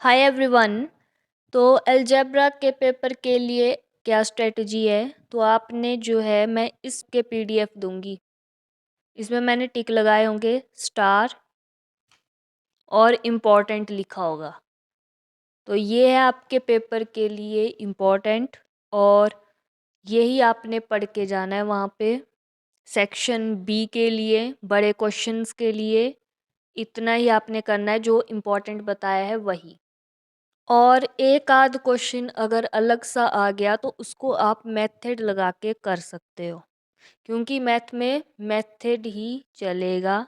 Hi everyone. तो algebra के paper के लिए क्या स्ट्रेटजी है? तो आपने जो है मैं इसके पीडीएफ दूंगी। इसमें मैंने टिक लगाए होंगे, स्टार और इम्पोर्टेंट लिखा होगा। तो ये है आपके पेपर के लिए इम्पोर्टेंट और यही आपने पढ़ के जाना है वहाँ पे। सेक्शन बी के लिए बड़े क्वेश्चंस के लिए इतना ही आपने करना है, जो इम्पोर्टेंट बताया है वही। और एक आध क्वेश्चन अगर अलग सा आ गया तो उसको आप मेथड लगा के कर सकते हो, क्योंकि मैथ में मेथड ही चलेगा।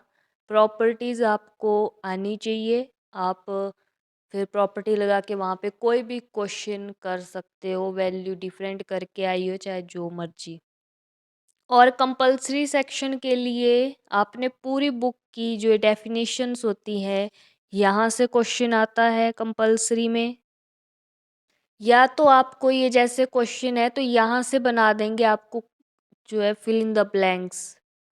प्रॉपर्टीज़ आपको आनी चाहिए। आप फिर प्रॉपर्टी लगा के वहाँ पे कोई भी क्वेश्चन कर सकते हो, वैल्यू डिफरेंट करके आई हो चाहे जो मर्जी। और कंपलसरी सेक्शन के लिए आपने पूरी बुक की जो डेफिनेशंस होती है, यहाँ से क्वेश्चन आता है कंपलसरी में। या तो आपको ये जैसे क्वेश्चन है तो यहाँ से बना देंगे, आपको जो है fill in the blanks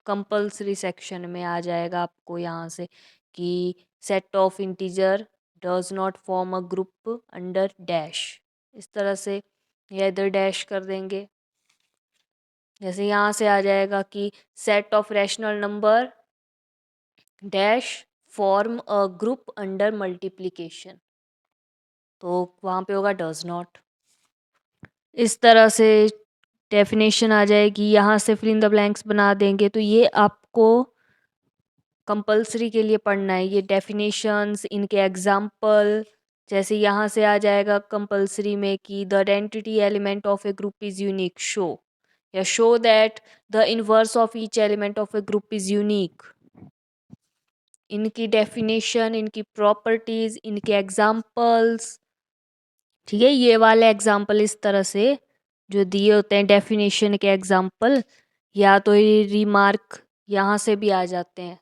compulsory section में आ जाएगा आपको यहाँ से कि set of integer does not form a group under dash. इस तरह से या इधर डैश कर देंगे। जैसे यहाँ से आ जाएगा कि set of rational number dash form a group under multiplication, तो वहाँ पे होगा डज नॉट। इस तरह से डेफिनेशन आ जाएगी, यहाँ से फिल इन द ब्लैंक्स बना देंगे। तो ये आपको कंपलसरी के लिए पढ़ना है, ये डेफिनेशंस, इनके एग्जाम्पल। जैसे यहाँ से आ जाएगा कंपलसरी में कि the identity element of a group is unique, show, या show that the inverse of each element of a group is unique. इनकी डेफिनेशन, इनकी प्रॉपर्टीज़, इनके एग्जाम्पल्स। ठीक है, ये वाले एग्जाम्पल इस तरह से जो दिए होते हैं डेफिनेशन के एग्जाम्पल, या तो ये रिमार्क यहाँ से भी आ जाते हैं।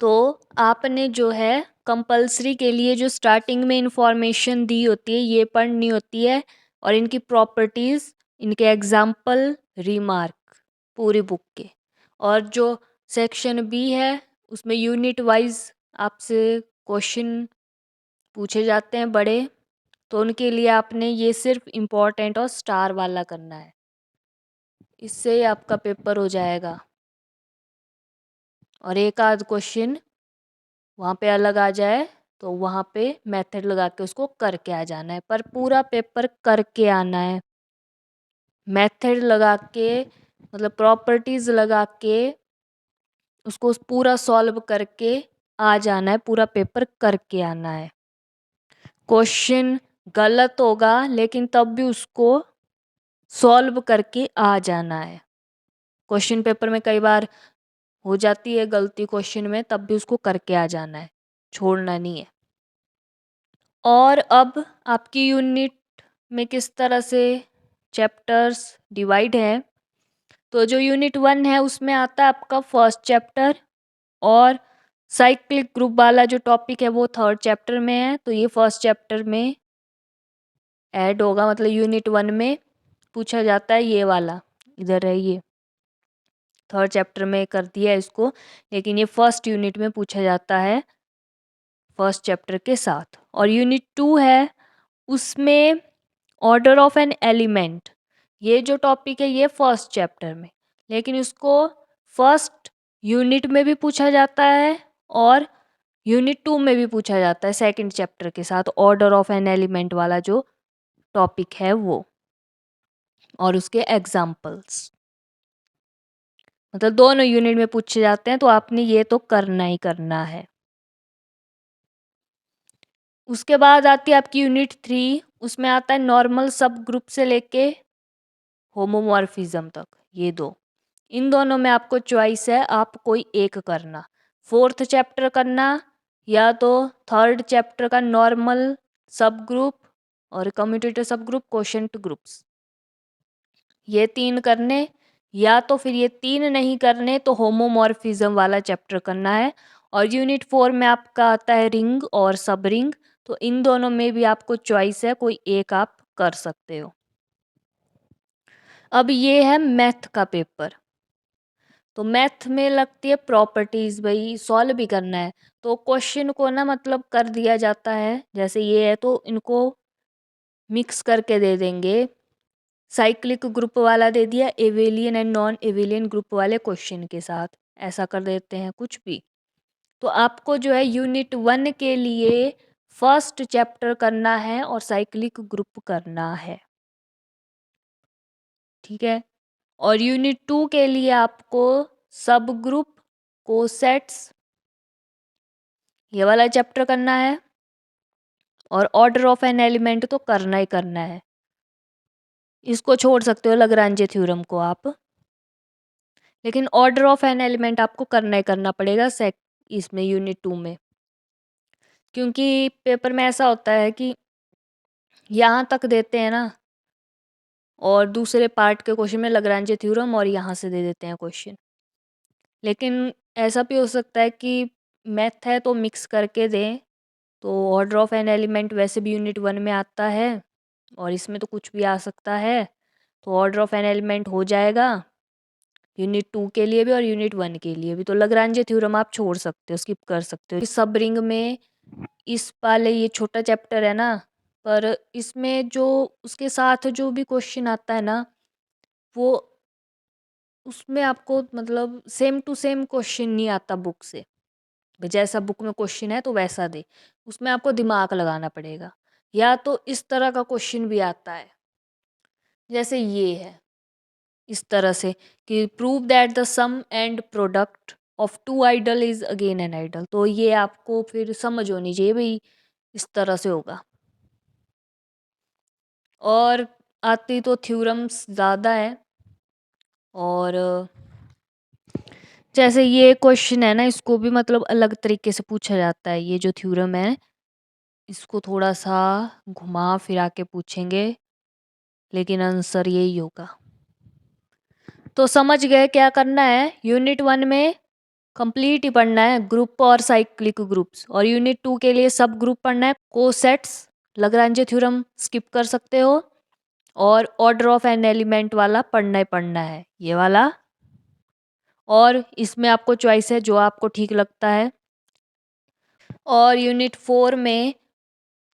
तो आपने जो है कंपलसरी के लिए जो स्टार्टिंग में इंफॉर्मेशन दी होती है ये पढ़नी होती है, और इनकी प्रॉपर्टीज़, इनके एग्जाम्पल, रिमार्क पूरी बुक के। और जो सेक्शन बी है उसमें यूनिट वाइज आपसे क्वेश्चन पूछे जाते हैं बड़े, तो उनके लिए आपने ये सिर्फ इम्पोर्टेंट और स्टार वाला करना है। इससे ही आपका पेपर हो जाएगा। और एक आध क्वेश्चन वहाँ पे अलग आ जाए तो वहाँ पे मेथड लगा के उसको करके आ जाना है, पर पूरा पेपर करके आना है। मेथड लगा के मतलब प्रॉपर्टीज़ लगा के उसको पूरा सॉल्व करके आ जाना है, पूरा पेपर करके आना है। क्वेश्चन गलत होगा लेकिन तब भी उसको सॉल्व करके आ जाना है। क्वेश्चन पेपर में कई बार हो जाती है गलती क्वेश्चन में, तब भी उसको करके आ जाना है, छोड़ना नहीं है। और अब आपकी यूनिट में किस तरह से चैप्टर्स डिवाइड है, तो जो यूनिट 1 है उसमें आता है आपका फर्स्ट चैप्टर, और साइक्लिक ग्रुप वाला जो टॉपिक है वो थर्ड चैप्टर में है। तो ये फर्स्ट चैप्टर में ऐड होगा, मतलब यूनिट 1 में पूछा जाता है ये वाला, इधर है ये थर्ड चैप्टर में कर दिया है इसको, लेकिन ये फर्स्ट यूनिट में पूछा जाता है फर्स्ट चैप्टर के साथ। और यूनिट 2 है उसमें ऑर्डर ऑफ एन एलिमेंट, ये जो टॉपिक है ये फर्स्ट चैप्टर में, लेकिन उसको फर्स्ट यूनिट में भी पूछा जाता है और यूनिट 2 में भी पूछा जाता है सेकंड चैप्टर के साथ, ऑर्डर ऑफ एन एलिमेंट वाला जो टॉपिक है वो, और उसके एग्जाम्पल्स। मतलब दोनों यूनिट में पूछे जाते हैं, तो आपने ये तो करना ही करना है। उसके बाद आती है आपकी यूनिट 3, उसमें आता है नॉर्मल सब ग्रुप से लेके होमोमॉर्फिज्म तक, ये दो। इन दोनों में आपको चॉइस है, आप कोई एक करना, फोर्थ चैप्टर करना या तो थर्ड चैप्टर का नॉर्मल सब ग्रुप और कम्यूटेटिव सब ग्रुप, कोशेंट ग्रुप्स, ये 3 करने, या तो फिर ये 3 नहीं करने तो होमोमॉर्फिज्म वाला चैप्टर करना है। और यूनिट 4 में आपका आता है रिंग और सब रिंग, तो इन दोनों में भी आपको चॉइस है, कोई एक आप कर सकते हो। अब ये है मैथ का पेपर। तो मैथ में लगती है प्रॉपर्टीज़, भाई सॉल्व भी करना है। तो क्वेश्चन को ना मतलब कर दिया जाता है, जैसे ये है तो इनको मिक्स करके दे देंगे। साइक्लिक ग्रुप वाला दे दिया abelian and non abelian group वाले क्वेश्चन के साथ, ऐसा कर देते हैं कुछ भी। तो आपको जो है यूनिट 1 के लिए फर्स्ट चैप्टर करना है और साइक्लिक ग्रुप करना है, ठीक है। और यूनिट 2 के लिए आपको सब ग्रुप, कोसेट्स, ये वाला चैप्टर करना है। और ऑर्डर ऑफ एन एलिमेंट तो करना ही करना है, इसको छोड़ सकते हो लाग्रांजे थ्योरम को आप, लेकिन ऑर्डर ऑफ एन एलिमेंट आपको करना ही करना पड़ेगा सेक इसमें यूनिट 2 में। क्योंकि पेपर में ऐसा होता है कि यहाँ तक देते हैं ना, और दूसरे पार्ट के क्वेश्चन में लाग्रांजे थ्योरम और यहाँ से दे देते हैं क्वेश्चन। लेकिन ऐसा भी हो सकता है कि मैथ है तो मिक्स करके दें, तो ऑर्डर ऑफ एन एलिमेंट वैसे भी यूनिट 1 में आता है और इसमें तो कुछ भी आ सकता है, तो ऑर्डर ऑफ एन एलिमेंट हो जाएगा यूनिट 2 के लिए भी और यूनिट 1 के लिए भी। तो लाग्रांजे थ्योरम आप छोड़ सकते हो, स्किप कर सकते हो। सब रिंग में इस वाले ये छोटा चैप्टर है ना, पर इसमें जो उसके साथ जो भी क्वेश्चन आता है ना, वो उसमें आपको मतलब सेम टू सेम क्वेश्चन नहीं आता बुक से। जैसा बुक में क्वेश्चन है तो वैसा दे, उसमें आपको दिमाग लगाना पड़ेगा। या तो इस तरह का क्वेश्चन भी आता है, जैसे ये है इस तरह से कि prove that the sum and product of two ideal is again an ideal. तो ये आपको फिर समझ होनी चाहिए भाई, इस तरह से होगा। और आती तो थ्योरम्स ज़्यादा है। और जैसे ये क्वेश्चन है ना, इसको भी मतलब अलग तरीके से पूछा जाता है। ये जो थ्योरम है इसको थोड़ा सा घुमा फिरा के पूछेंगे, लेकिन आंसर यही होगा। तो समझ गए क्या करना है। यूनिट 1 में कंप्लीट ही पढ़ना है ग्रुप और साइक्लिक ग्रुप्स, और यूनिट 2 के लिए सब ग्रुप पढ़ना है। कोसेट्स, लाग्रांजे थ्योरम स्किप कर सकते हो, और ऑर्डर ऑफ एन एलिमेंट वाला पढ़ना ही पढ़ना है, ये वाला। और इसमें आपको चॉइस है जो आपको ठीक लगता है। और यूनिट 4 में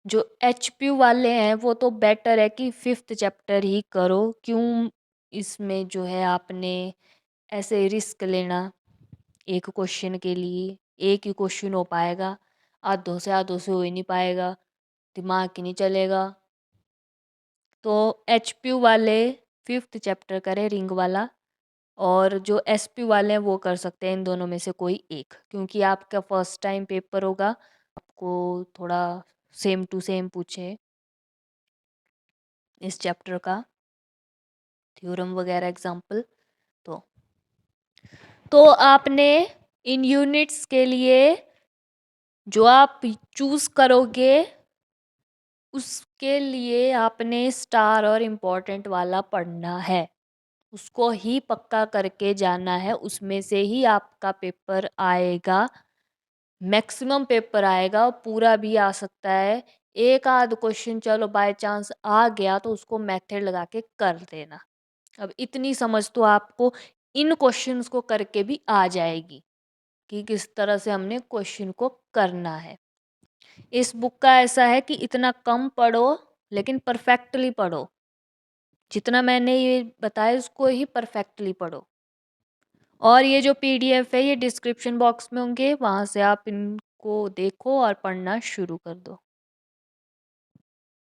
जो एचपीयू वाले हैं वो तो बेटर है कि 5th चैप्टर ही करो। क्यों, इसमें जो है आपने ऐसे रिस्क लेना, एक क्वेश्चन के लिए एक ही क्वेश्चन हो पाएगा, आधों से हो ही नहीं पाएगा, दिमाग ही नहीं चलेगा। तो एचपीयू वाले 5th चैप्टर करें, रिंग वाला। और जो एसपी वाले हैं वो कर सकते हैं इन दोनों में से कोई एक, क्योंकि आपका फर्स्ट टाइम पेपर होगा, आपको थोड़ा सेम टू सेम पूछे इस चैप्टर का थ्योरम वगैरह एग्जाम्पल। तो आपने इन यूनिट्स के लिए जो आप चूज़ करोगे उसके लिए आपने स्टार और इम्पोर्टेंट वाला पढ़ना है, उसको ही पक्का करके जाना है, उसमें से ही आपका पेपर आएगा। मैक्सिमम पेपर आएगा, पूरा भी आ सकता है। एक आध क्वेश्चन चलो बाय चांस आ गया तो उसको मेथड लगा के कर देना। अब इतनी समझ तो आपको इन क्वेश्चंस को करके भी आ जाएगी कि किस तरह से हमने क्वेश्चन को करना है। इस बुक का ऐसा है कि इतना कम पढ़ो लेकिन परफेक्टली पढ़ो, जितना मैंने ये बताया उसको ही परफेक्टली पढ़ो। और ये जो पीडीएफ है ये डिस्क्रिप्शन बॉक्स में होंगे, वहाँ से आप इनको देखो और पढ़ना शुरू कर दो।